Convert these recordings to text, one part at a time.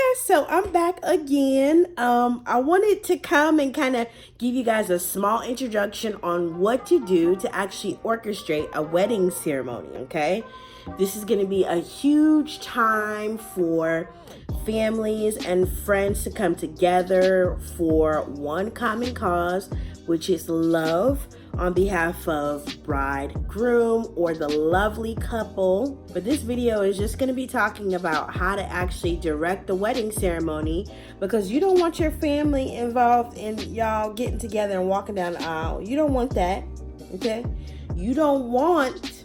guys, so I'm back again. I wanted to come and kind of give you guys a small introduction on what to do to actually orchestrate a wedding ceremony, okay? This is going to be a huge time for families and friends to come together for one common cause, which is love, on behalf of bride, groom, or the lovely couple. But this video is just going to be talking about how to actually direct the wedding ceremony, because you don't want your family involved in y'all getting together and walking down the aisle. You don't want that, okay? You don't want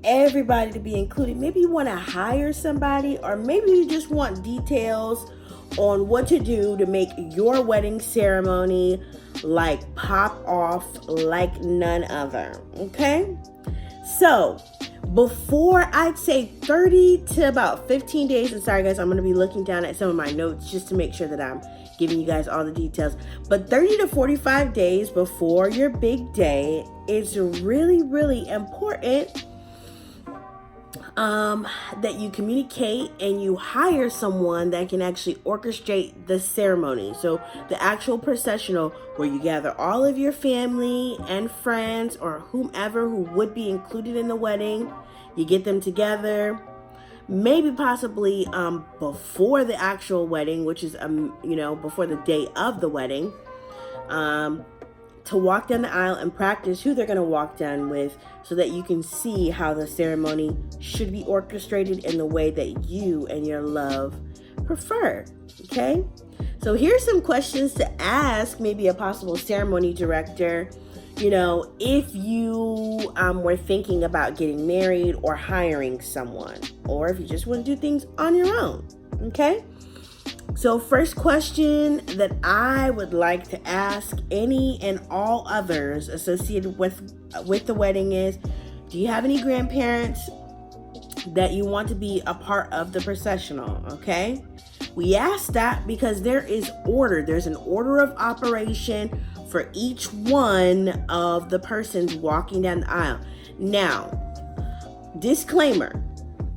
everybody to be included. Maybe you want to hire somebody, or maybe you just want details on what to do to make your wedding ceremony like pop off like none other. Okay, so before, I'd say 30 to about 15 days, and sorry guys, I'm going to be looking down at some of my notes just to make sure that I'm giving you guys all the details, but 30 to 45 days before your big day, it's really important that you communicate and you hire someone that can actually orchestrate the ceremony. So the actual processional, where you gather all of your family and friends or whomever who would be included in the wedding, you get them together, maybe possibly before the actual wedding, which is before the day of the wedding, to walk down the aisle and practice who they're going to walk down with, so that you can see how the ceremony should be orchestrated in the way that you and your love prefer. Okay, so here's some questions to ask maybe a possible ceremony director, if you were thinking about getting married or hiring someone, or if you just want to do things on your own. Okay, so first question that I would like to ask any and all others associated with the wedding is, do you have any grandparents that you want to be a part of the processional? Okay, we ask that because there's an order of operation for each one of the persons walking down the aisle. Now, disclaimer,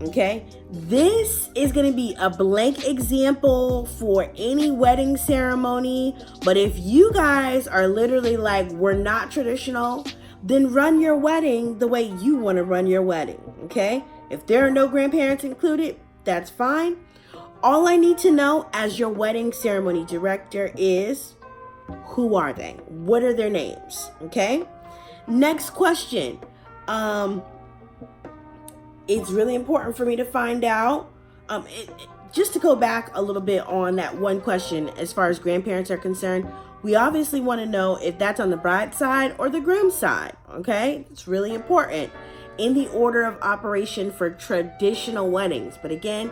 okay, this is going to be a blank example for any wedding ceremony, but if you guys are literally like, we're not traditional, then run your wedding the way you want to run your wedding. Okay, if there are no grandparents included, that's fine. All I need to know as your wedding ceremony director is, who are they? What are their names? Okay, next question. It's really important for me to find out, just to go back a little bit on that one question, as far as grandparents are concerned, we obviously want to know if that's on the bride's side or the groom's side. Okay, it's really important in the order of operation for traditional weddings. But again,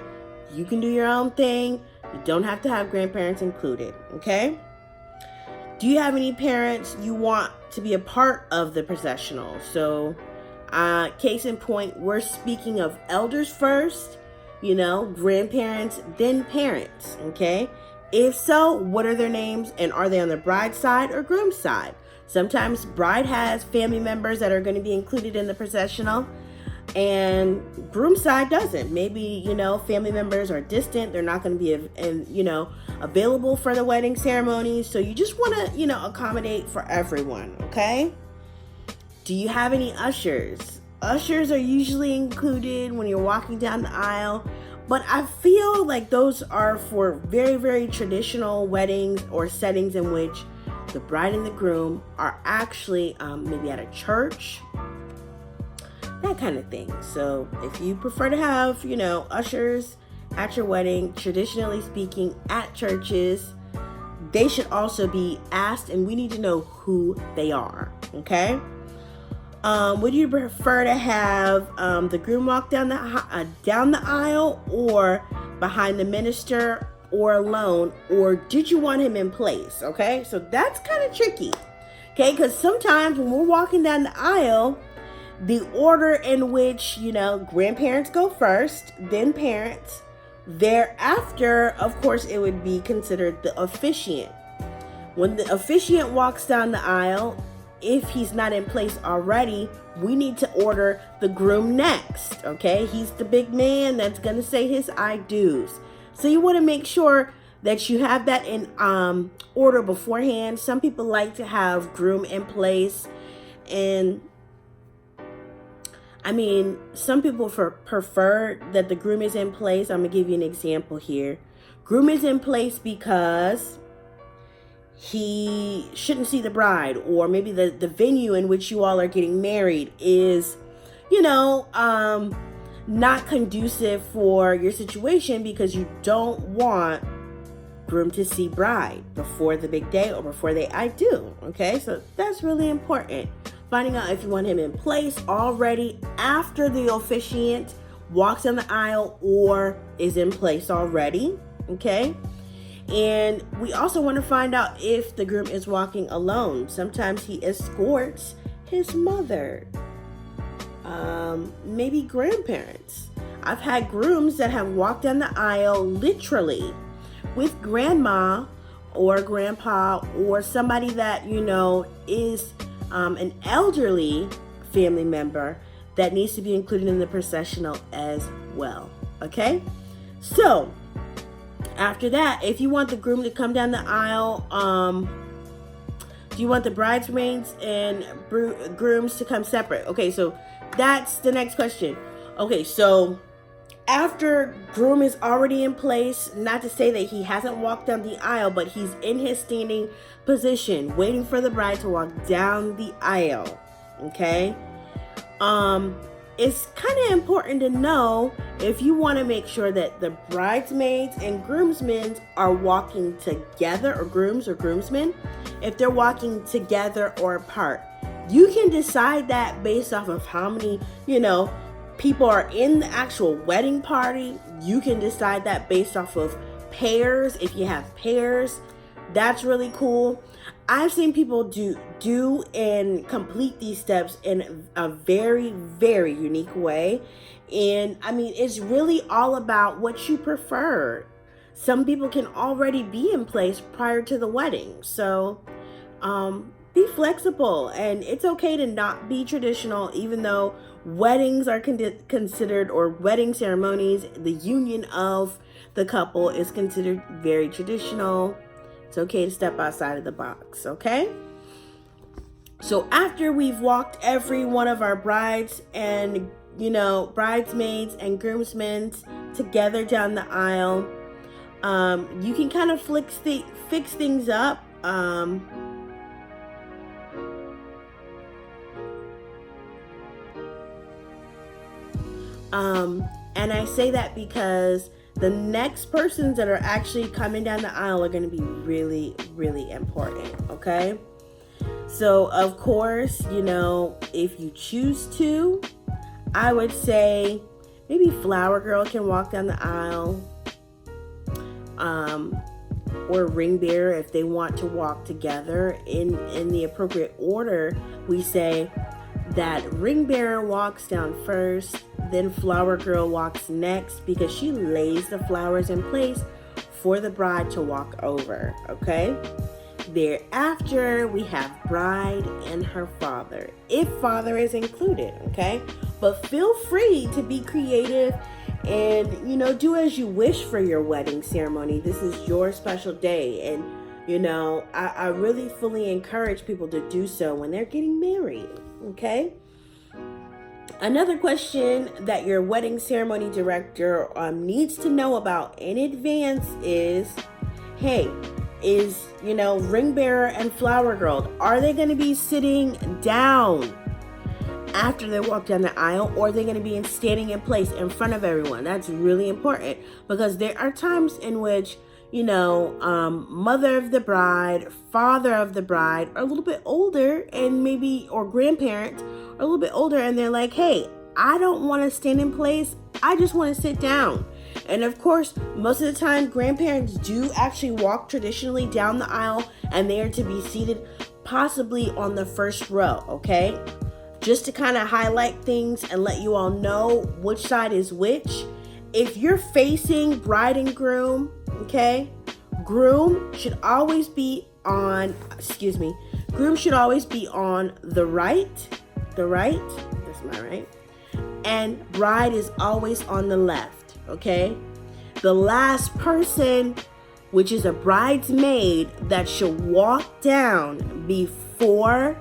you can do your own thing. You don't have to have grandparents included. Okay, do you have any parents you want to be a part of the processional? So case in point, we're speaking of elders first, grandparents, then parents. Okay, if so, what are their names, and are they on the bride's side or groom's side? Sometimes bride has family members that are going to be included in the processional, and groom's side doesn't. Maybe family members are distant, they're not going to be available for the wedding ceremony, so you just want to accommodate for everyone. Okay, do you have any ushers? Ushers are usually included when you're walking down the aisle, but I feel like those are for very, very traditional weddings or settings in which the bride and the groom are actually maybe at a church, that kind of thing. So if you prefer to have, ushers at your wedding, traditionally speaking, at churches, they should also be asked, and we need to know who they are. Okay. Would you prefer to have the groom walk down the aisle, or behind the minister, or alone, or did you want him in place? Okay, so that's kind of tricky. Okay, because sometimes when we're walking down the aisle, the order in which grandparents go first, then parents, thereafter, of course, it would be considered the officiant. When the officiant walks down the aisle, if he's not in place already, we need to order the groom next, okay? He's the big man that's gonna say his I do's. So you wanna make sure that you have that in order beforehand. Some people like to have groom in place, and I mean, some people prefer that the groom is in place. I'm gonna give you an example here. Groom is in place because he shouldn't see the bride, or maybe the venue in which you all are getting married is, not conducive for your situation, because you don't want groom to see bride before the big day or before they I do. Okay, so that's really important. Finding out if you want him in place already after the officiant walks down the aisle or is in place already. Okay. And we also want to find out if the groom is walking alone. Sometimes he escorts his mother, maybe grandparents. I've had grooms that have walked down the aisle literally with grandma or grandpa or somebody that, is an elderly family member that needs to be included in the processional as well. Okay? So, after that, if you want the groom to come down the aisle, do you want the bridesmaids and grooms to come separate? Okay, so that's the next question. Okay, so after groom is already in place, not to say that he hasn't walked down the aisle, but he's in his standing position, waiting for the bride to walk down the aisle. Okay? It's kind of important to know if you want to make sure that the bridesmaids and groomsmen are walking together, or grooms or groomsmen, if they're walking together or apart. You can decide that based off of how many, people are in the actual wedding party. You can decide that based off of pairs. If you have pairs, that's really cool. I've seen people do and complete these steps in a very, very unique way. And I mean, it's really all about what you prefer. Some people can already be in place prior to the wedding. So be flexible, and it's okay to not be traditional, even though weddings are considered, or wedding ceremonies, the union of the couple is considered very traditional. It's okay to step outside of the box, okay? So after we've walked every one of our brides and, bridesmaids and groomsmen together down the aisle, you can kind of fix things up. And I say that because the next persons that are actually coming down the aisle are going to be really, really important, okay? So, of course, if you choose to, I would say maybe Flower Girl can walk down the aisle, or Ring Bearer if they want to walk together in the appropriate order. We say that Ring Bearer walks down first, then Flower Girl walks next, because she lays the flowers in place for the bride to walk over, okay? Thereafter, we have bride and her father, if father is included, okay? But feel free to be creative and, do as you wish for your wedding ceremony. This is your special day, and, I really fully encourage people to do so when they're getting married, okay? Another question that your wedding ceremony director needs to know about in advance is, hey, is, Ring Bearer and Flower Girl, are they going to be sitting down after they walk down the aisle, or are they going to be standing in place in front of everyone? That's really important, because there are times in which, mother of the bride, father of the bride are a little bit older, and maybe, or grandparents are a little bit older, and they're like, hey, I don't want to stand in place. I just want to sit down. And of course, most of the time, grandparents do actually walk traditionally down the aisle, and they are to be seated possibly on the first row, okay? Just to kind of highlight things and let you all know which side is which. If you're facing bride and groom, okay, groom should always be on the right, Am I right? And bride is always on the left, okay? The last person, which is a bridesmaid, that should walk down before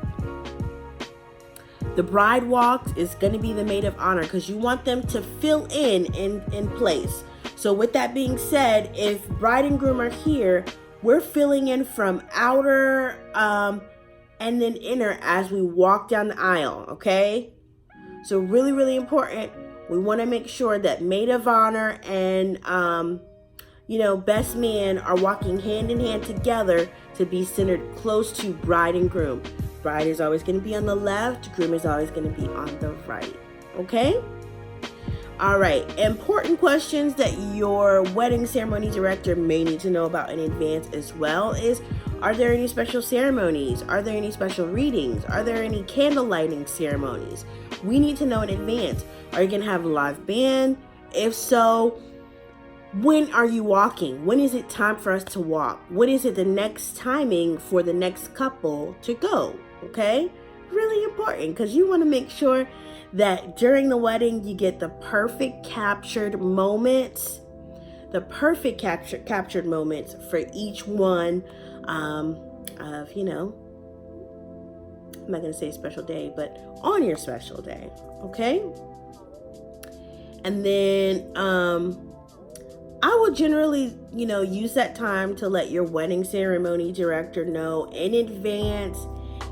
the bride walks is going to be the maid of honor, because you want them to fill in place. So with that being said, if bride and groom are here, we're filling in from outer and then inner as we walk down the aisle, okay? So really, really important. We want to make sure that maid of honor and, best man are walking hand in hand together to be centered close to bride and groom. Bride is always going to be on the left. Groom is always going to be on the right. Okay? All right. Important questions that your wedding ceremony director may need to know about in advance as well is, are there any special ceremonies? Are there any special readings? Are there any candle lighting ceremonies? We need to know in advance. Are you going to have a live band? If so, when are you walking? When is it time for us to walk? What is it the next timing for the next couple to go? Okay? Really important, because you want to make sure that during the wedding you get the perfect captured moments. The perfect captured moments for each one of, I'm not going to say special day, but on your special day. Okay? And then I will generally, use that time to let your wedding ceremony director know in advance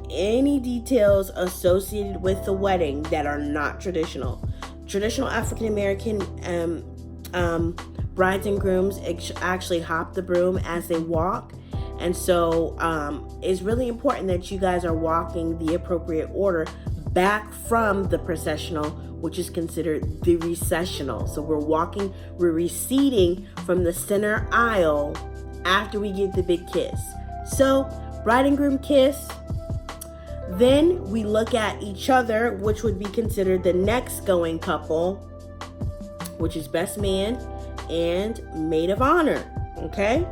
any details associated with the wedding that are not traditional. Traditional African American brides and grooms actually hop the broom as they walk. And so it's really important that you guys are walking the appropriate order back from the processional, which is considered the recessional. So we're receding from the center aisle after we give the big kiss. So bride and groom kiss. Then we look at each other, which would be considered the next going couple, which is best man and maid of honor. Okay?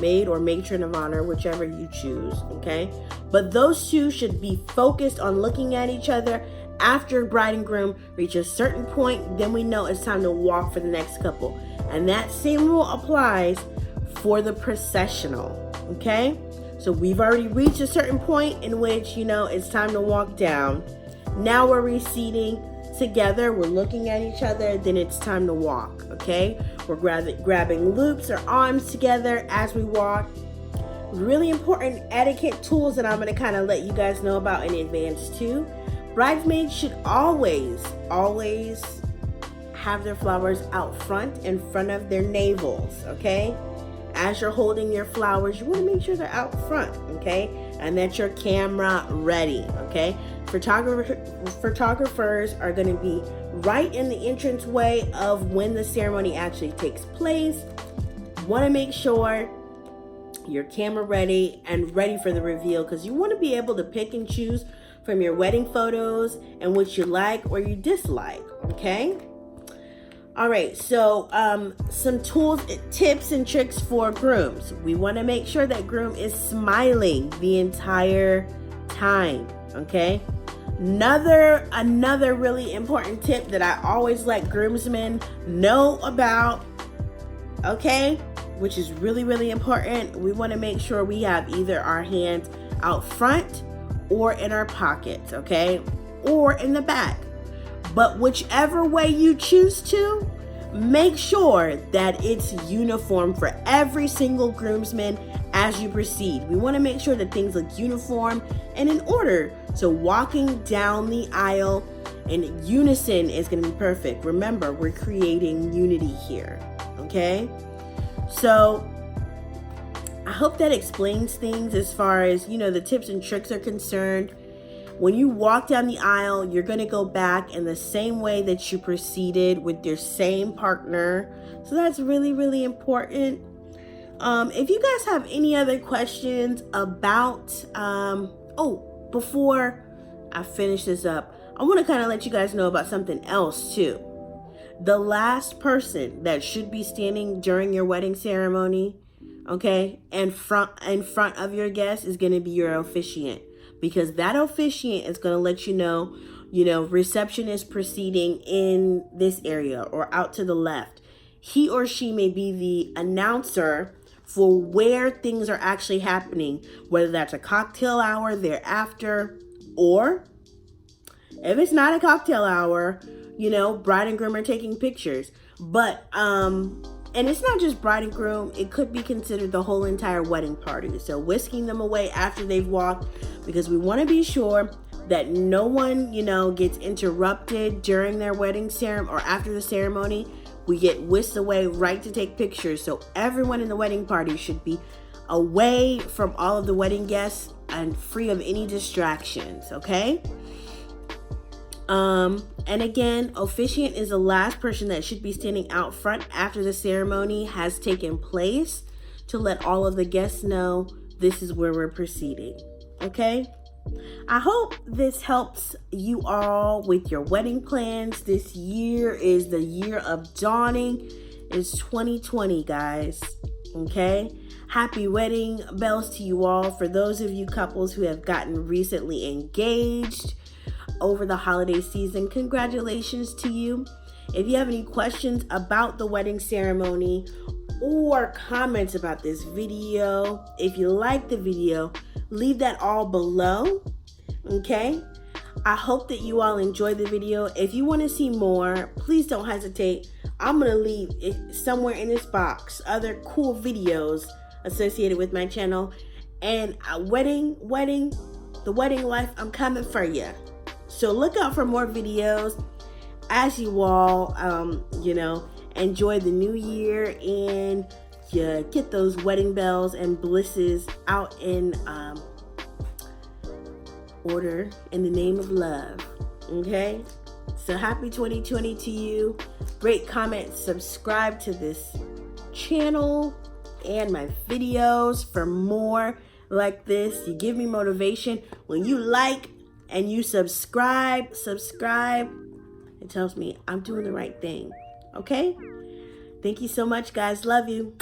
Maid or matron of honor, whichever you choose. Okay? But those two should be focused on looking at each other. After bride and groom reach a certain point, then we know it's time to walk for the next couple. And that same rule applies for the processional. Okay? So we've already reached a certain point in which, it's time to walk down. Now we're receding together. We're looking at each other. Then it's time to walk. Okay? We're grabbing loops or arms together as we walk. Really important etiquette tools that I'm going to kind of let you guys know about in advance too. Bridesmaids should always have their flowers out front, in front of their navels, okay? As you're holding your flowers, you want to make sure they're out front, okay? And that your camera ready, okay? Photographers are going to be right in the entranceway of when the ceremony actually takes place. You want to make sure you're camera ready and ready for the reveal, because you want to be able to pick and choose from your wedding photos and what you like or you dislike, okay? All right, so some tools, tips, and tricks for grooms. We want to make sure that groom is smiling the entire time, okay? Another really important tip that I always let groomsmen know about, okay, which is really, really important. We want to make sure we have either our hands out front or in our pockets, okay, or in the back. But whichever way you choose to, make sure that it's uniform for every single groomsman as you proceed. We want to make sure that things look uniform and in order. So walking down the aisle in unison is going to be perfect. Remember, we're creating unity here, okay? So I hope that explains things as far as, the tips and tricks are concerned. When you walk down the aisle, you're going to go back in the same way that you proceeded with your same partner. So that's really, really important. If you guys have any other questions about, before I finish this up, I want to kind of let you guys know about something else too. The last person that should be standing during your wedding ceremony, okay, in front of your guests is going to be your officiant, because that officiant is going to let you know reception is proceeding in this area or out to the left. He or she may be the announcer for where things are actually happening, whether that's a cocktail hour thereafter, or if it's not a cocktail hour, bride and groom are taking pictures. But, and it's not just bride and groom, it could be considered the whole entire wedding party. So whisking them away after they've walked, because we want to be sure that no one, gets interrupted during their wedding ceremony or after the ceremony. We get whisked away right to take pictures. So everyone in the wedding party should be away from all of the wedding guests and free of any distractions, okay? And again, officiant is the last person that should be standing out front after the ceremony has taken place to let all of the guests know this is where we're proceeding, okay? I hope this helps you all with your wedding plans. This year is the year of dawning. It's 2020, guys. Okay? Happy wedding bells to you all. For those of you couples who have gotten recently engaged over the holiday season, congratulations to you. If you have any questions about the wedding ceremony or comments about this video, if you like the video, leave that all below, okay? I hope that you all enjoyed the video. If you want to see more, please don't hesitate. I'm going to leave it somewhere in this box other cool videos associated with my channel. And the wedding life, I'm coming for you. So look out for more videos as you all, enjoy the new year and you get those wedding bells and blisses out in order in the name of love. Okay? So happy 2020 to you. Rate, comment, subscribe to this channel and my videos for more like this. You give me motivation. When you like and you subscribe, it tells me I'm doing the right thing. Okay? Thank you so much, guys. Love you.